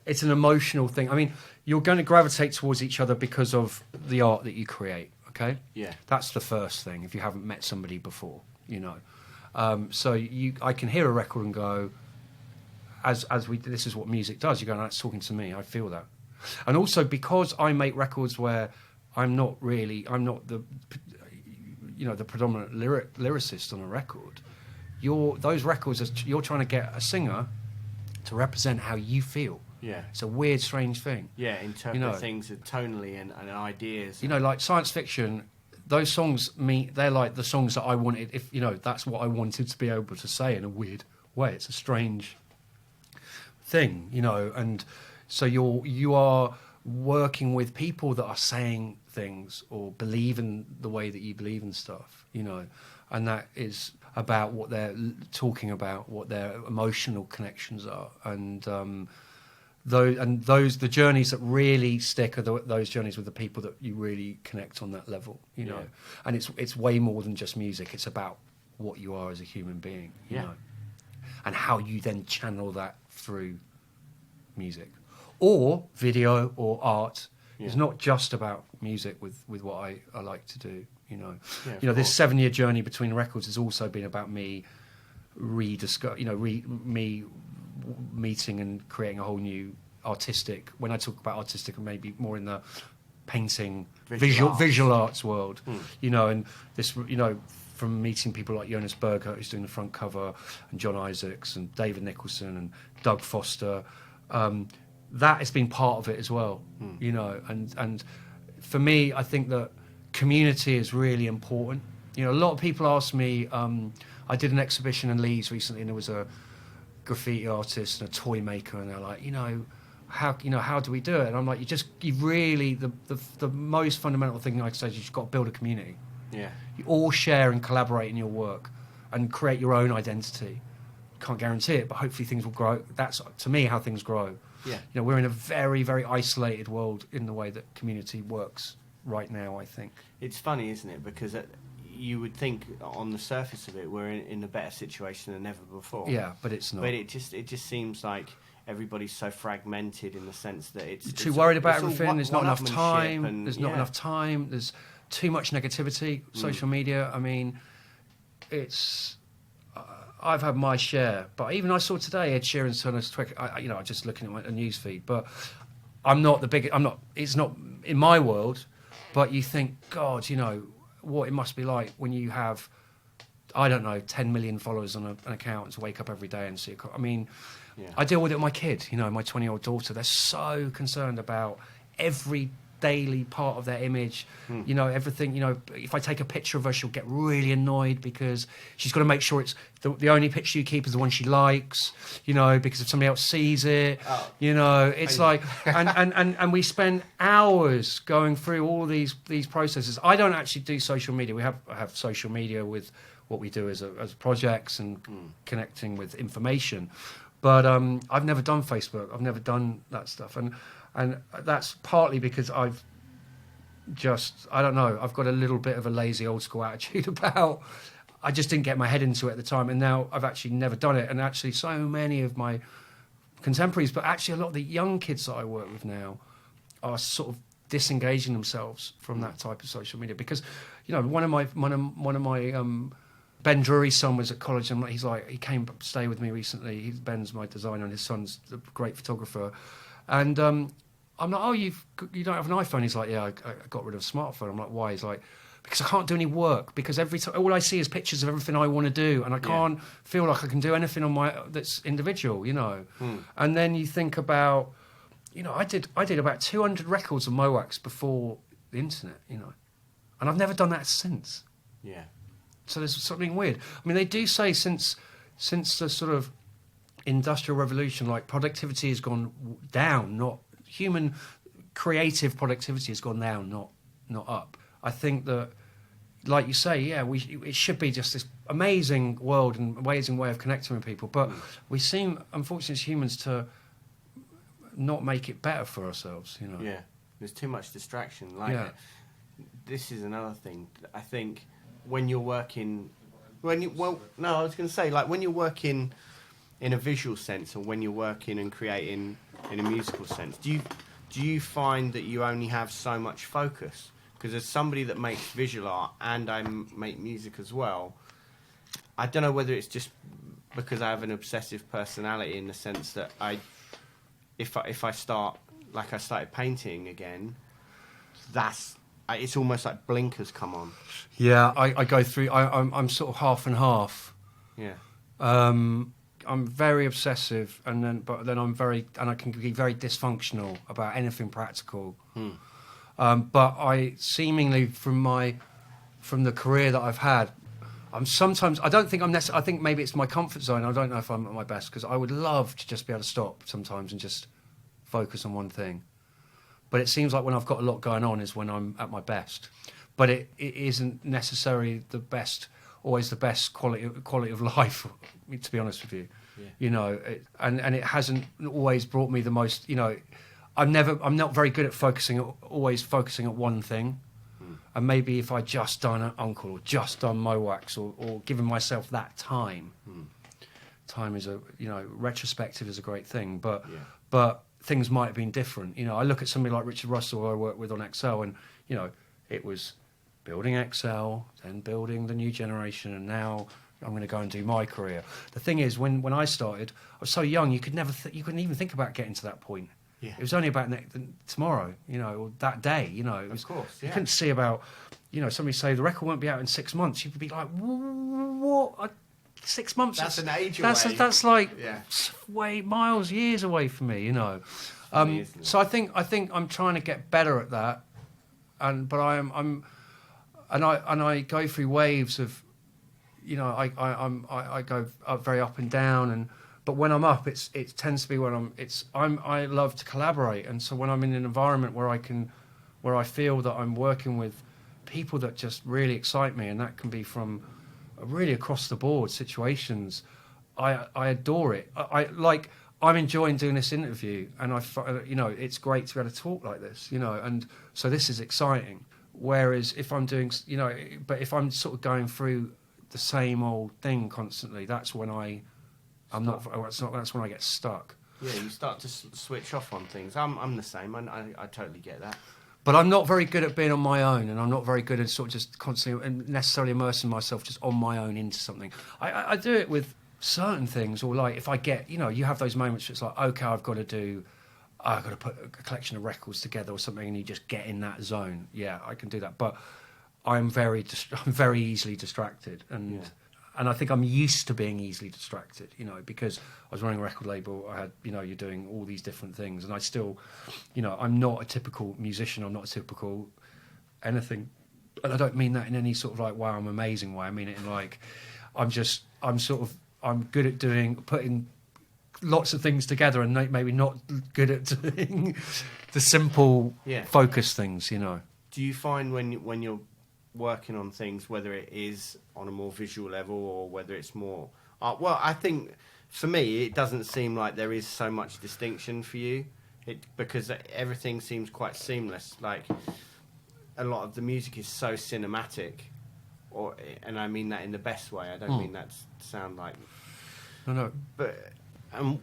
it's an emotional thing. I mean, you're going to gravitate towards each other because of the art that you create, okay? Yeah. That's the first thing, if you haven't met somebody before, So I can hear a record and go, this is what music does. You go, that's talking to me, I feel that. And also because I make records where I'm not the the predominant lyricist on a record. Those records, you're trying to get a singer to represent how you feel. Yeah. It's a weird, strange thing. Yeah, interpret things tonally and ideas. Like science fiction, those songs, they're like the songs that I wanted, if, that's what I wanted to be able to say in a weird way. It's a strange thing, and so you are working with people that are saying things or believe in the way that you believe in stuff, you know, and that is about what they're talking about, what their emotional connections are, and the journeys that really stick are those journeys with the people that you really connect on that level, you know. And it's way more than just music. It's about what you are as a human being, you know, and how you then channel that through music or video or art. It's not just about music with what I like to do, you know. This 7-year journey between records has also been about me me meeting and creating a whole new artistic, when I talk about artistic, maybe more in the painting visual arts world, you know, and this, you know, from meeting people like Jonas Berger, who's doing the front cover, and John Isaacs and David Nicholson and Doug Foster, that has been part of it as well, you know, and for me, I think that community is really important. You know, a lot of people ask me, I did an exhibition in Leeds recently, and there was a graffiti artist and a toy maker, and they're like, how do we do it? And I'm like, you really, the most fundamental thing I can say is you've got to build a community. Yeah. You all share and collaborate in your work and create your own identity. Can't guarantee it, but hopefully things will grow. That's, to me, how things grow. Yeah. You know, we're in a very, very isolated world in the way that community works right now, I think. It's funny, isn't it? Because you would think on the surface of it, we're in a better situation than ever before. Yeah, but it's not. But it just seems like everybody's so fragmented in the sense that it's too worried about everything. There's not enough time. There's not enough time. There's too much negativity. Social media. I mean, it's. I've had my share, but even I saw today Ed Sheeran's turn us Twitter. I'm just looking at a news feed, but I'm not the biggest. I'm not. It's not in my world. But you think, God, you know what it must be like when you have, I don't know, 10 million followers on an account to wake up every day and see. I mean, I deal with it with my kid. You know, my 20-year-old daughter. They're so concerned about every daily part of their image, you know, everything. You know, if I take a picture of her, she'll get really annoyed because she's got to make sure it's the only picture you keep is the one she likes, you know, because if somebody else sees it, you know, it's like, and we spend hours going through all these processes. I don't actually do social media. I have social media with what we do as projects and connecting with information, but I've never done Facebook. I've never done that stuff, and that's partly because I don't know, I've got a little bit of a lazy old school attitude about, I just didn't get my head into it at the time, and now I've actually never done it. And actually so many of my contemporaries, but actually a lot of the young kids that I work with now are sort of disengaging themselves from that type of social media, because, you know, one of my Ben Drury's son was at college, and he came to stay with me recently. Ben's my designer, and his son's a great photographer, and I'm like, oh, you don't have an iPhone? He's like, yeah, I got rid of a smartphone. I'm like, why? He's like, because I can't do any work, because every time all I see is pictures of everything I want to do, and I can't feel like I can do anything that's individual, you know. And then you think about, you know, I did about 200 records of Mowax before the internet, you know, and I've never done that since. Yeah. So there's something weird. I mean, they do say since the sort of industrial revolution, like, productivity has gone down, not human creative productivity has gone down, not up. I think that, like you say, it should be just this amazing world and amazing way of connecting with people, but we seem, unfortunately, as humans, to not make it better for ourselves, you know. Yeah, there's too much distraction. This is another thing. I think when you're working, when you're working in a visual sense, or when you're working and creating in a musical sense, do you find that you only have so much focus? Because as somebody that makes visual art and I make music as well, I don't know whether it's just because I have an obsessive personality in the sense that if I start, like I started painting again, it's almost like blinkers come on. Yeah, I go through. I'm sort of half and half. Yeah. I'm very obsessive, but then I can be very dysfunctional about anything practical. But I seemingly from the career that I've had, I think maybe it's my comfort zone. I don't know if I'm at my best, because I would love to just be able to stop sometimes and just focus on one thing. But it seems like when I've got a lot going on is when I'm at my best. But it isn't necessarily always the best quality of life, to be honest with you. Yeah. You know, and it hasn't always brought me the most, you know, I'm not very good at always focusing at one thing. And maybe if I just done an Uncle or just done Mo Wax or given myself that time, time is retrospective is a great thing, but things might have been different. You know, I look at somebody like Richard Russell, who I worked with on XL, and, you know, it was building XL, then building the new generation, and now I'm going to go and do my career. The thing is, when I started, I was so young, you couldn't even think about getting to that point. Yeah. It was only about tomorrow, you know, or that day, you know. Of course, yeah. You couldn't see about, you know, somebody say the record won't be out in 6 months. You'd be like, what? 6 months? That's an age away. That's like years away from me, you know. Funny, so I think I'm trying to get better at that, but I go through waves of, you know, I go up, very up and down, but when I'm up, it tends to be when I love to collaborate, and so when I'm in an environment where I feel that I'm working with people that just really excite me, and that can be from really across the board situations, I adore it. I'm enjoying doing this interview, and you know, it's great to be able to talk like this, you know, and so this is exciting. Whereas if I'm doing, you know, but if I'm sort of going through the same old thing constantly, that's when that's when I get stuck. Yeah, you start to switch off on things. I'm the same. I totally get that. But I'm not very good at being on my own, and I'm not very good at sort of just constantly and necessarily immersing myself just on my own into something. I do it with certain things, or like if I get, you know, you have those moments where it's like, okay, I've got to put a collection of records together or something, and you just get in that zone. Yeah, I can do that, but I'm very easily distracted, and I think I'm used to being easily distracted, you know, because I was running a record label. I had, you know, you're doing all these different things, and I still, you know, I'm not a typical musician. I'm not a typical anything, and I don't mean that in any sort of like, wow, I'm amazing way. I mean it in like, I'm good at putting lots of things together, and maybe not good at doing the simple, focus things, you know. Do you find when you're working on things, whether it is on a more visual level or whether it's more art, well, I think for me it doesn't seem like there is so much distinction for you, because everything seems quite seamless. Like a lot of the music is so cinematic, and I mean that in the best way. I don't mean that to sound like no, but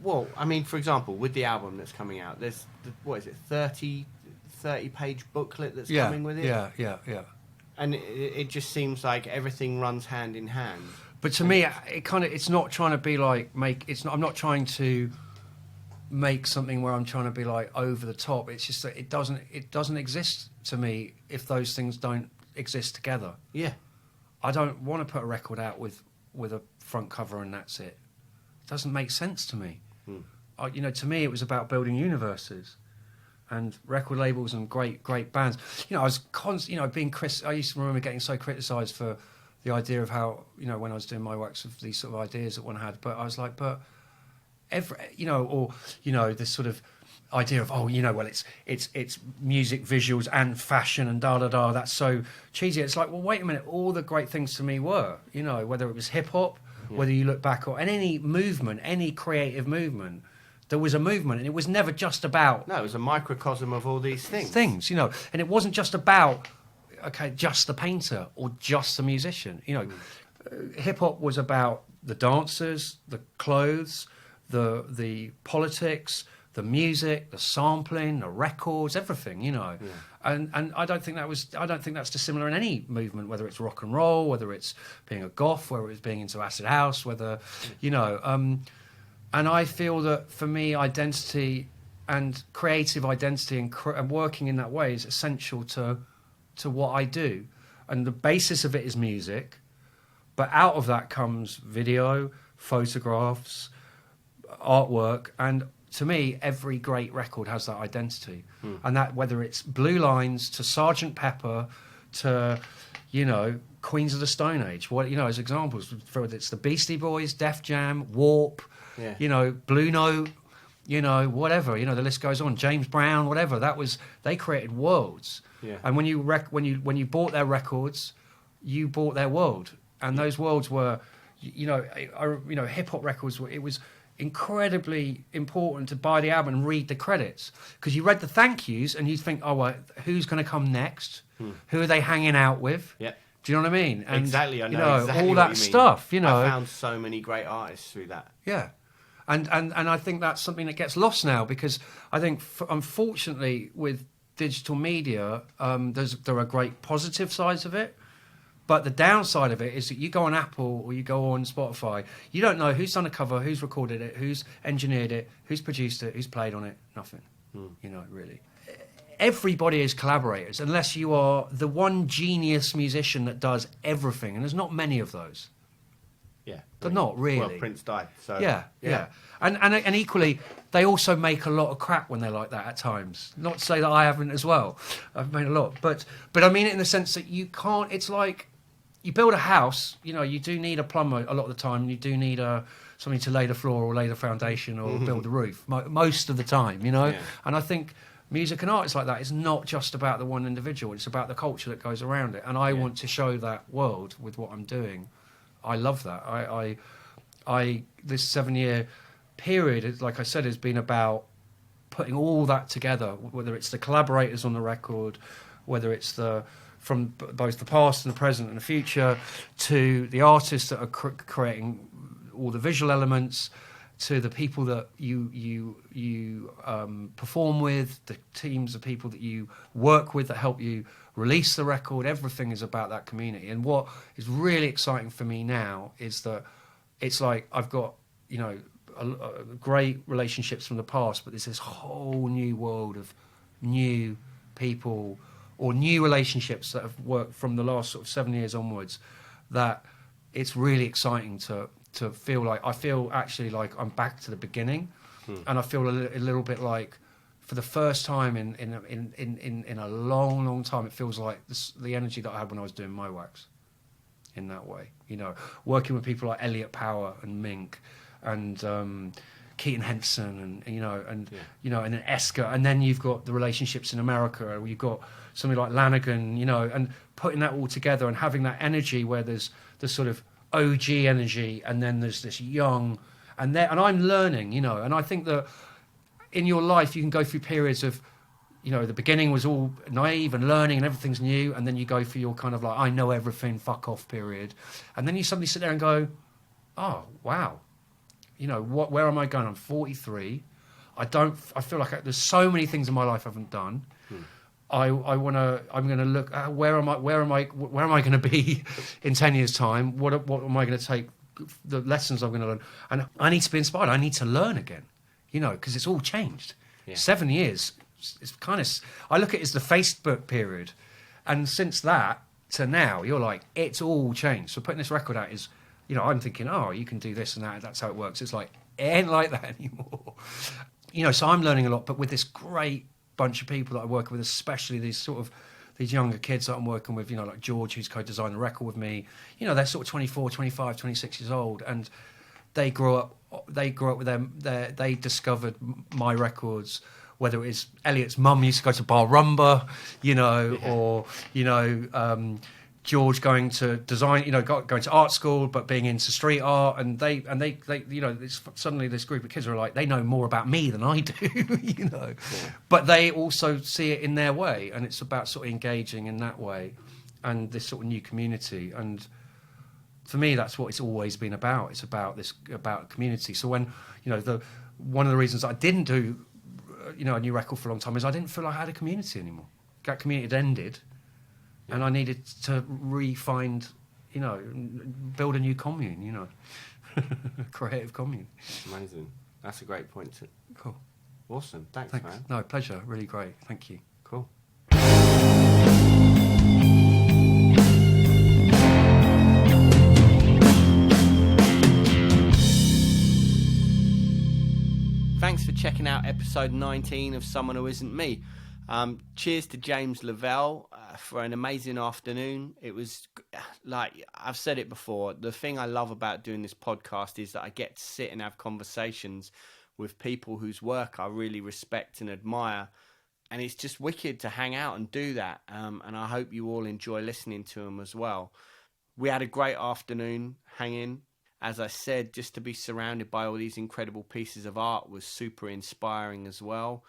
well, I mean, for example, with the album that's coming out, there's what is it, 30 page booklet that's coming with it. Yeah. And it just seems like everything runs hand in hand. But to me, it's not trying to be like I'm not trying to make something where I'm trying to be like over the top. It's just that it doesn't exist to me if those things don't exist together. Yeah. I don't want to put a record out with a front cover and that's it. It doesn't make sense to me. You know, to me, it was about building universes and record labels and great bands. You know, I was I used to remember getting so criticised for the idea of how, you know, when I was doing my wax of these sort of ideas that one had, but I was like, this sort of idea of, oh, you know, well, it's music, visuals and fashion and da-da-da, that's so cheesy. It's like, well, wait a minute, all the great things to me were, you know, whether it was hip-hop, whether you look back and any movement, any creative movement, there was a movement, and it was never just about... No, it was a microcosm of all these things. Things, you know, and it wasn't just about, okay, just the painter or just the musician. You know, hip-hop was about the dancers, the clothes, the politics, the music, the sampling, the records, everything, you know. Yeah. And I don't think that's dissimilar in any movement, whether it's rock and roll, whether it's being a goth, whether it's being into acid house, whether, you know... and I feel that for me, identity and creative identity and working in that way is essential to what I do. And the basis of it is music, but out of that comes video, photographs, artwork, and to me, every great record has that identity. And that, whether it's Blue Lines to Sgt. Pepper to, you know, Queens of the Stone Age, what, you know, as examples, whether it's the Beastie Boys, Def Jam, Warp, you know, Blue Note, whatever, the list goes on. James Brown, whatever. They created worlds. Yeah. And when you bought their records, you bought their world, and those worlds were, hip hop records. It was incredibly important to buy the album and read the credits, because you read the thank yous and you think, oh, well, who's going to come next? Who are they hanging out with? Yeah. Do you know what I mean? And, exactly. I know exactly all what that you mean. stuff. I found so many great artists through that. Yeah. And I think that's something that gets lost now, because I think, unfortunately, with digital media, there are great positive sides of it, but the downside of it is that you go on Apple or you go on Spotify, you don't know who's done a cover, who's recorded it, who's engineered it, who's produced it, who's played on it. Nothing. Really. Everybody is collaborators, unless you are the one genius musician that does everything, and there's not many of those. Yeah, They're not really. Well, Prince died, so yeah. And equally, they also make a lot of crap when they're like that at times. Not to say that I haven't as well. I've made a lot, but I mean it in the sense that you can't. It's like you build a house. You do need a plumber a lot of the time. You do need somebody to lay the floor or lay the foundation or build the roof most of the time. Yeah. And I think music and art is like that. It's not just about the one individual. It's about the culture that goes around it. And I want to show that world with what I'm doing. I love that. I this 7-year period, like I said, has been about putting all that together. Whether it's the collaborators on the record, whether it's from both the past and the present and the future, to the artists that are creating all the visual elements, to the people that you perform with, the teams of people that you work with that help you release the record. Everything is about that community. And what is really exciting for me now is that it's like I've got great relationships from the past, but there's this whole new world of new people or new relationships that have worked from the last sort of 7 years onwards, that it's really exciting to feel like actually like I'm back to the beginning. And I feel a little bit like, for the first time in a long, long time, it feels like the energy that I had when I was doing my wax. In that way, working with people like Elliot Power and Mink, and Keaton Henson, and then Esker, and then you've got the relationships in America. You've got somebody like Lanigan, and putting that all together and having that energy where there's the sort of OG energy, and then there's this young, and I'm learning, and I think that in your life you can go through periods of, the beginning was all naive and learning and everything's new, and then you go for your kind of like, I know everything, fuck off period, and then you suddenly sit there and go, oh wow, where am I going? I'm 43. I feel like there's so many things in my life I haven't done. I'm going to look at where am I going to be in 10 years time? What am I going to take, the lessons I'm going to learn? And I need to be inspired. I need to learn again, because it's all changed. 7 years. It's kind of, I look at it as the Facebook period, and since that to now, you're like, it's all changed. So putting this record out is, I'm thinking, oh, you can do this and that, that's how it works. It's like, it ain't like that anymore. So I'm learning a lot, but with this great bunch of people that I work with, especially these younger kids that I'm working with, like George, who's co-designed the record with me, they're sort of 24, 25, 26 years old, and they grew up with them. They discovered my records, whether it is Elliot's mum used to go to Bar Rumba, or George going to design, going to art school, but being into street art, and they suddenly this group of kids are like, they know more about me than I do, Yeah. But they also see it in their way, and it's about sort of engaging in that way, and this sort of new community. And for me, that's what it's always been about. It's about community. So when, one of the reasons I didn't do, a new record for a long time is I didn't feel like I had a community anymore. That community had ended. And I needed to re-find, build a new commune, creative commune. Amazing. That's a great point. Cool. Awesome. Thanks, man. No, pleasure. Really great. Thank you. Cool. Thanks for checking out episode 19 of Someone Who Isn't Me. Cheers to James Lavelle for an amazing afternoon. It was, like I've said it before, the thing I love about doing this podcast is that I get to sit and have conversations with people whose work I really respect and admire. And it's just wicked to hang out and do that. And I hope you all enjoy listening to him as well. We had a great afternoon hanging. As I said, just to be surrounded by all these incredible pieces of art was super inspiring as well.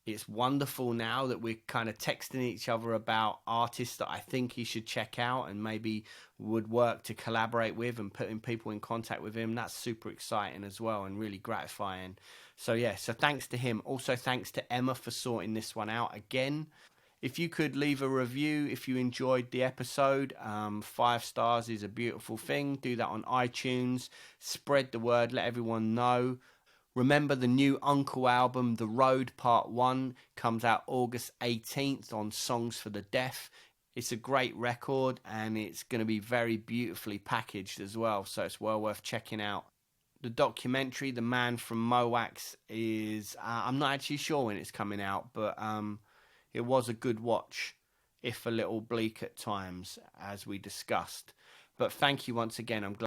It's wonderful now that we're kind of texting each other about artists that I think he should check out and maybe would work to collaborate with, and putting people in contact with him. That's super exciting as well and really gratifying. So yeah, so thanks to him. Also thanks to Emma for sorting this one out again. If you could leave a review if you enjoyed the episode, 5 stars is a beautiful thing. Do that on iTunes. Spread the word, let everyone know. Remember, the new UNKLE album, The Road Part 1, comes out August 18th on Songs for the Deaf. It's a great record, and it's going to be very beautifully packaged as well, so it's well worth checking out. The documentary, The Man from Mowax, is... I'm not actually sure when it's coming out, but it was a good watch, if a little bleak at times, as we discussed. But thank you once again. I'm glad